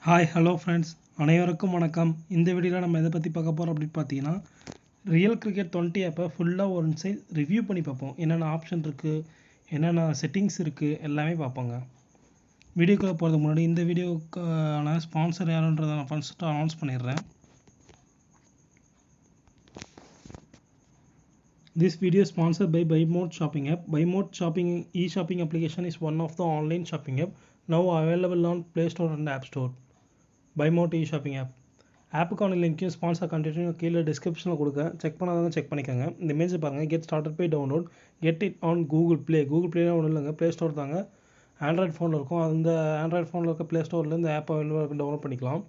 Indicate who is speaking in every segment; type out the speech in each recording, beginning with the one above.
Speaker 1: Hi hello friends, அனைவருக்கும் வணக்கம். இந்த வீடியோவில் நம்ம எதை பற்றி பார்க்க போகிறோம் அப்படின்னு பார்த்தீங்கன்னா, ரியல் கிரிக்கெட் 20 ஆப்பை ஃபுல்லாக ஒரு சைட் ரிவ்யூ பண்ணி பார்ப்போம். என்னென்ன ஆப்ஷன் இருக்குது, என்னென்ன செட்டிங்ஸ் இருக்குது, எல்லாமே பார்ப்போங்க. வீடியோக்குள்ளே போகிறதுக்கு முன்னாடி இந்த வீடியோக்கான ஸ்பான்சர் யாருன்றதை நான் ஃபர்ஸ்ட்டு அனௌன்ஸ் பண்ணிடுறேன். This video is sponsored by BuyMode Shopping app. BuyMode Shopping e-shopping application is one of the online shopping app now available on Play Store and App Store. BuyMode e-shopping app. ஆப்புக்கான லிங்க்கையும் sponsor continue கீழே டிஸ்கிரிப்ஷனில் கொடுக்க, check பண்ணாதவங்க check பண்ணிக்கோங்க. இந்த image பாருங்கள், get started by download, get it on Google play. Google ப்ளேலாம் ஒன்றும் இல்லைங்க, ப்ளே ஸ்டோர் தாங்க. ஆண்ட்ராய்ட் ஃபோனில் இருக்கும். அந்த ஆண்ட்ராய்ட் ஃபோனில் இருக்க ப்ளே ஸ்டோரில் இந்த ஆப் அவைலபிளாக டவுன்லோட் பண்ணிக்கலாம்.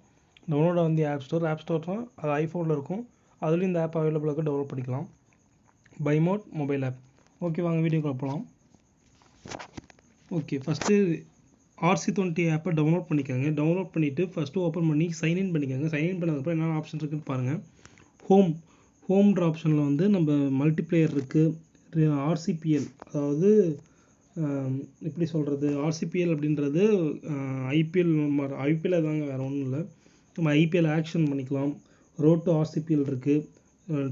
Speaker 1: டவுன்லோட வந்து ஆப் ஸ்டோர்னால் அது ஐஃபோனில் இருக்கும். அதுலேயும் இந்த ஆப் அவைலபிளாக டவுன்லோட் பண்ணிக்கலாம். BuyMode mobile app. ஓகே, வாங்க வீடியோக்குள்ள போகலாம். ஓகே, ஃபஸ்ட்டு RC20 ஆப்பை டவுன்லோட் பண்ணிக்கோங்க. டவுன்லோட் பண்ணிவிட்டு ஃபஸ்ட்டு ஓப்பன் பண்ணி சைன்இன் பண்ணிக்கோங்க. சைன்இன் பண்ணதுக்கப்புறம் என்னென்ன ஆப்ஷன் இருக்குதுன்னு பாருங்கள். ஹோம்ன்ற ஆப்ஷனில் வந்து நம்ம மல்டிப்ளேயர் இருக்குது, RCPL, அதாவது எப்படி சொல்கிறது, RCPL அப்படின்றது ஐபிஎல் தாங்க, வேறு ஒன்றும் இல்லை. நம்ம ஐபிஎல் ஆக்ஷன் பண்ணிக்கலாம். ரோட் டு RCPL இருக்குது,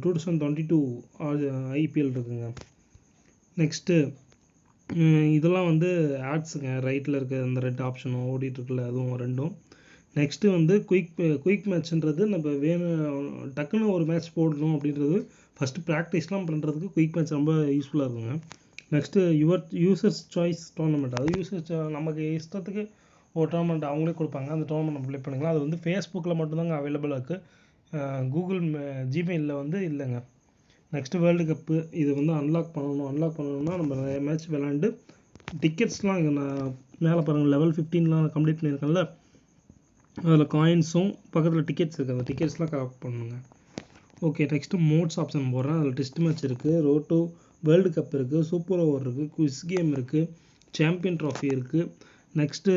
Speaker 1: 2022 ஐபிஎல் இருக்குங்க. நெக்ஸ்ட்டு இதெல்லாம் வந்து ஆட்ஸுங்க, ரைட்டில் இருக்க அந்த ரெட் ஆப்ஷனும் ஓடிட்டுருக்குல்ல, அதுவும் ரெண்டும். நெக்ஸ்ட்டு வந்து குயிக் மேட்ச்ன்றது நம்ம வேணும் டக்குன்னு ஒரு மேட்ச் போடணும் அப்படின்றது ஃபஸ்ட்டு ப்ராக்டிஸ்லாம் பண்ணுறதுக்கு குயிக் மேட்ச் ரொம்ப யூஸ்ஃபுல்லாக இருக்குங்க. நெக்ஸ்ட்டு யூசர்ஸ் சாய்ஸ் டோர்னமெண்ட், அது நமக்கு இஷ்டத்துக்கு ஒரு டோர்னமெண்ட் அவங்களே கொடுப்பாங்க. அந்த டோர்னமெண்ட் நம்ம ப்ளே பண்ணிக்கலாம். அது வந்து ஃபேஸ்புக்கில் மட்டும்தாங்க அவைலபிளாக இருக்குது, கூகுள் ஜிமெயிலில் வந்து இல்லைங்க. நெக்ஸ்ட்டு வேர்ல்டு கப்பு, இது வந்து அன்லாக் பண்ணணும்னா நம்ம நிறைய மேட்ச் விளாண்டு டிக்கெட்ஸ்லாம் இங்கே நான் மேலே பாருங்கள், லெவல் 15லாம் கம்ப்ளீட் பண்ணியிருக்கேன்ல, அதில் காயின்ஸும் பக்கத்தில் டிக்கெட்ஸ் இருக்குது. அந்த டிக்கெட்ஸ்லாம் கலெக்ட் பண்ணணுங்க. ஓகே, நெக்ஸ்ட்டு மோட்ஸ் ஆப்ஷன் போடுறேன். அதில் டெஸ்ட் மேட்ச் இருக்குது, ரோட் டு வேர்ல்டு கப் இருக்குது, சூப்பர் ஓவர் இருக்குது, குவிஸ் கேம் இருக்குது, சாம்பியன் ட்ராஃபி இருக்குது, நெக்ஸ்ட்டு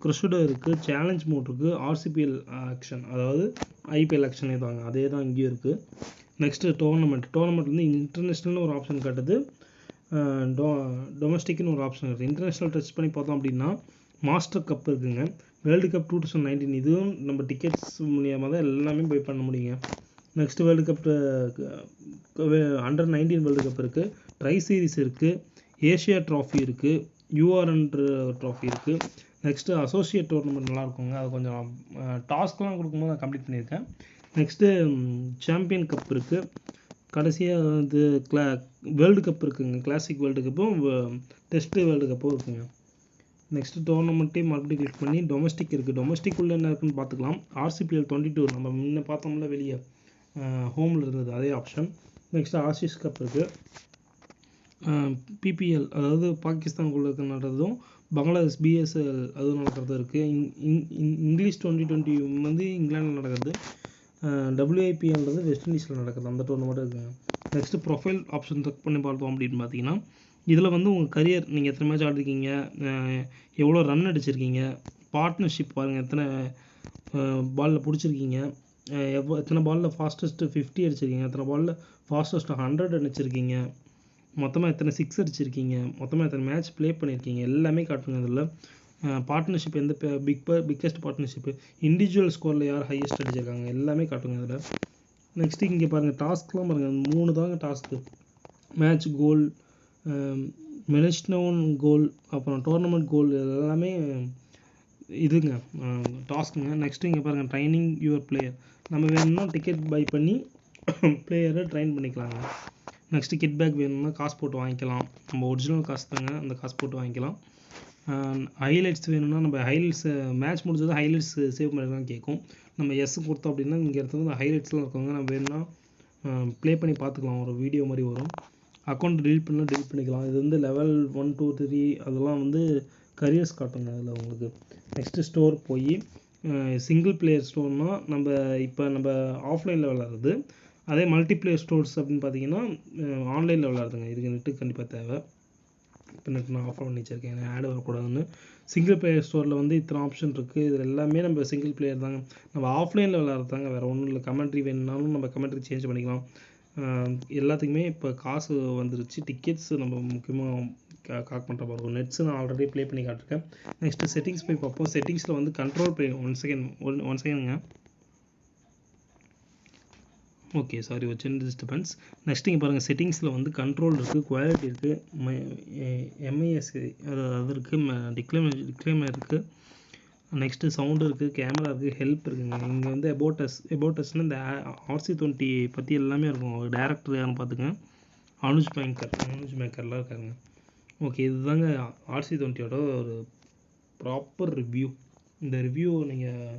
Speaker 1: க்ரஷுடோ இருக்குது, சேலஞ்ச் மோட் இருக்குது, RCPL ஆக்ஷன், அதாவது ஐபிஎல் ஆக்ஷனே தாங்க, அதே தான் இங்கேயும் இருக்குது. நெக்ஸ்ட்டு டோர்னமெண்ட் வந்து இன்டர்நேஷ்னல்னு ஒரு ஆப்ஷன் காட்டுது, டொமஸ்டிக்னு ஒரு ஆப்ஷன் இருக்குது. இன்டர்நேஷ்னல் டச் பண்ணி பார்த்தோம் அப்படின்னா மாஸ்டர் கப் இருக்குதுங்க, வேர்ல்டு கப் 2019, இதுவும் நம்ம டிக்கெட்ஸ் மூலியமாக தான் எல்லாமே பை பண்ண முடியுங்க. Next world cup under nineteen world cup இருக்குது, ட்ரை சீரிஸ் இருக்குது, ஏஷியா ட்ராஃபி இருக்குது, URன்ற ட்ராஃபி இருக்குது. நெக்ஸ்ட்டு அசோசியேட் டோர்னமெண்ட் நல்லாயிருக்குங்க, அது கொஞ்சம் டாஸ்க்லாம் கொடுக்கும்போது நான் கம்ப்ளீட் பண்ணியிருக்கேன். நெக்ஸ்ட்டு சாம்பியன் கப் இருக்குது. கடைசியாக இது வேர்ல்டு கப் இருக்குதுங்க, கிளாசிக் வேர்ல்டு கப்பும் டெஸ்ட்டு வேர்ல்டு கப்பும் இருக்குதுங்க. நெக்ஸ்ட்டு டோர்னமெண்ட்டையும் மறுபடியும் கிளிக் பண்ணி டொமஸ்டிக் இருக்குது. டொமஸ்டிக் உள்ள என்ன இருக்குதுன்னு பார்த்துக்கலாம். RCPL 22 நம்ம முன்ன பார்த்தோம்ல, வெளியே ஹோமில் இருந்தது, அதே ஆப்ஷன். நெக்ஸ்ட்டு ஆசிஸ் கப் இருக்குது, PPL, அதாவது பாகிஸ்தானுக்குள்ளே நடக்கிறதும் பங்களாதேஷ் BSL அதுவும் நடக்கிறது இருக்குது. இங்கிலீஷ் 2020 வந்து இங்கிலாண்டில் நடக்கிறது, WIPLன்றது வெஸ்ட் இண்டீஸில் நடக்குது, அந்த டோர்னமெண்ட் இருக்குங்க. நெக்ஸ்ட்டு ப்ரொஃபைல் ஆப்ஷன் செக் பண்ணி பார்த்தோம் அப்படின்னு பார்த்தீங்கன்னா, இதில் வந்து உங்கள் கரியர், நீங்கள் எத்தனை மேட்ச் ஆடிருக்கீங்க, எவ்வளோ ரன் அடிச்சிருக்கீங்க, பார்ட்னர்ஷிப் பாருங்கள், எத்தனை பாலில் பிடிச்சிருக்கீங்க, எத்தனை பாலில் ஃபாஸ்டஸ்ட்டு 50 அடிச்சிருக்கீங்க, எத்தனை பாலில் ஃபாஸ்டஸ்ட்டு 100 அடிச்சிருக்கீங்க, மொத்தமாக எத்தனை 6 அடிச்சிருக்கீங்க, மொத்தமாக எத்தனை மேட்ச் ப்ளே பண்ணியிருக்கீங்க, எல்லாமே காட்டுங்க. இதில் பார்ட்னர்ஷிப் எந்த பிக்கஸ்ட் பார்ட்னர்ஷிப்பு, இண்டிவிஜுவல் ஸ்கோரில் யார் ஹையஸ்ட் அடிச்சிருக்காங்க, எல்லாமே காட்டுங்க இதில். நெக்ஸ்ட்டு இங்கே பாருங்கள், டாஸ்க்லாம் பாருங்கள், 3 தாங்க டாஸ்க்கு. மேட்ச் கோல், மினிஸ்டோன் கோல், அப்புறம் டோர்னமெண்ட் கோல், எல்லாமே இதுங்க டாஸ்க்குங்க. நெக்ஸ்ட்டு இங்கே பாருங்கள், ட்ரைனிங் யுவர் பிளேயர், நம்ம வேணும்னா டிக்கெட் பை பண்ணி பிளேயரை ட்ரைன் பண்ணிக்கலாங்க. நெக்ஸ்ட்டு கிட் பேக் வேணும்னா காசு போட்டு வாங்கிக்கலாம், நம்ம ஒரிஜினல் காசு தாங்க, அந்த காசு போட்டு வாங்கிக்கலாம். ஹைலைட்ஸ் வேணும்னா நம்ம ஹைலைட்ஸ் மேட்ச் முடிஞ்சது ஹைலைட்ஸ் சேவ் பண்ணிக்கலாம் கேட்கும், நம்ம கொடுத்தோம் அப்படின்னா இங்கே இடத்துல ஹைலைட்ஸ்லாம் இருக்குங்க, நம்ம வேணும்னா ப்ளே பண்ணி பார்த்துக்கலாம், ஒரு வீடியோ மாதிரி வரும். அக்கௌண்ட் டெலிட் பண்ணிக்கலாம். இது வந்து லெவல் 1 2 3 அதெல்லாம் வந்து கரியர்ஸ் காட்டுங்க அதில் உங்களுக்கு. நெக்ஸ்ட்டு ஸ்டோர் போய் சிங்கிள் பிளேயர் ஸ்டோர்னால் நம்ம ஆஃப்லைனில் விளாட்றது, அதே மல்டிப்ளேயர் ஸ்டோர்ஸ் அப்படின்னு பார்த்தீங்கன்னா ஆன்லைனில் விளாட்றதுங்க. இதுக்கு நெட்டு கண்டிப்பாக தேவை. இப்போ நெட் நான் ஆஃபர் பண்ணி வச்சுருக்கேன், ஏன்னா ஆட் வரக்கூடாதுன்னு. சிங்கிள் பிளேயர் ஸ்டோரில் வந்து இத்தனை ஆப்ஷன் இருக்குது, இதில் எல்லாமே நம்ம சிங்கிள் பிளேயர் தாங்க, நம்ம ஆஃப்லைனில் விளாட்றதாங்க, வேறு ஒன்றும் இல்லை. கமெண்ட்ரி வேணும்னாலும் நம்ம கமெண்ட்ரி சேஞ்ச் பண்ணிக்கலாம். எல்லாத்துக்குமே இப்போ காசு வந்துருச்சு. டிக்கெட்ஸ் நம்ம முக்கியமாக காக் பண்ணுற மாதிரி இருக்கும். நெட்ஸ் நான் ஆல்ரெடி ப்ளே பண்ணி காட்டிருக்கேன். நெக்ஸ்ட்டு செட்டிங்ஸ் போய் பார்ப்போம். செட்டிங்ஸில் வந்து கண்ட்ரோல் ப்ளே ஒன் செகண்டுங்க. ஓகே, சாரி, ஒரு சின்ன டிஸ்டர்பன்ஸ். நெக்ஸ்ட் இங்கே பாருங்கள், செட்டிங்ஸில் வந்து கண்ட்ரோல் இருக்குது, குவாலிட்டி இருக்குது, MIS அது இருக்குது, டிக்ளைமர் இருக்குது, நெக்ஸ்ட்டு சவுண்டு இருக்குது, கேமரா இருக்குது, ஹெல்ப் இருக்குங்க. இங்கே வந்து எபோட்டஸ்னு இந்த RC20 பற்றி எல்லாமே இருக்கும். டேரக்டர் யாருன்னு பார்த்துங்க, அனுஜ் மேக்கர்லாம் இருக்காருங்க. ஓகே, இதுதாங்க RC20யோட ஒரு ப்ராப்பர் ரிவ்யூ. இந்த ரிவ்யூ நீங்கள்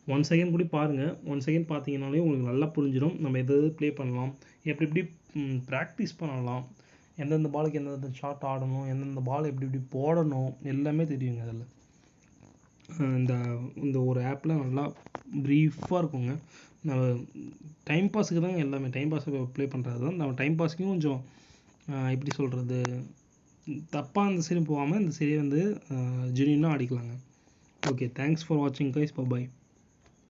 Speaker 1: 1 செகண்ட் கூட பாருங்கள். 1 செகண்ட் பார்த்தீங்கன்னாலே உங்களுக்கு நல்லா புரிஞ்சிடும் நம்ம எது ப்ளே பண்ணலாம், எப்படி ப்ராக்டிஸ் பண்ணலாம், எந்தெந்த பாலுக்கு எந்தெந்த ஷாட் ஆடணும், எந்தெந்த பால் எப்படி போடணும், எல்லாமே தெரியுங்க அதில். இந்த ஒரு ஆப்பில் நல்லா ப்ரீஃபாக இருக்குங்க. நம்ம டைம் பாஸுக்கு தாங்க எல்லாமே, டைம் பாஸை ப்ளே பண்ணுறது தான். நம்ம டைம் பாஸுக்கும் கொஞ்சம் எப்படி சொல்கிறது, தப்பாக இந்த சரி போகாமல் இந்த சரி வந்து ஜென்யூனாக அடிக்கலாங்க. ஓகே, தேங்க்ஸ் ஃபார் வாட்சிங் கைஸ். பை.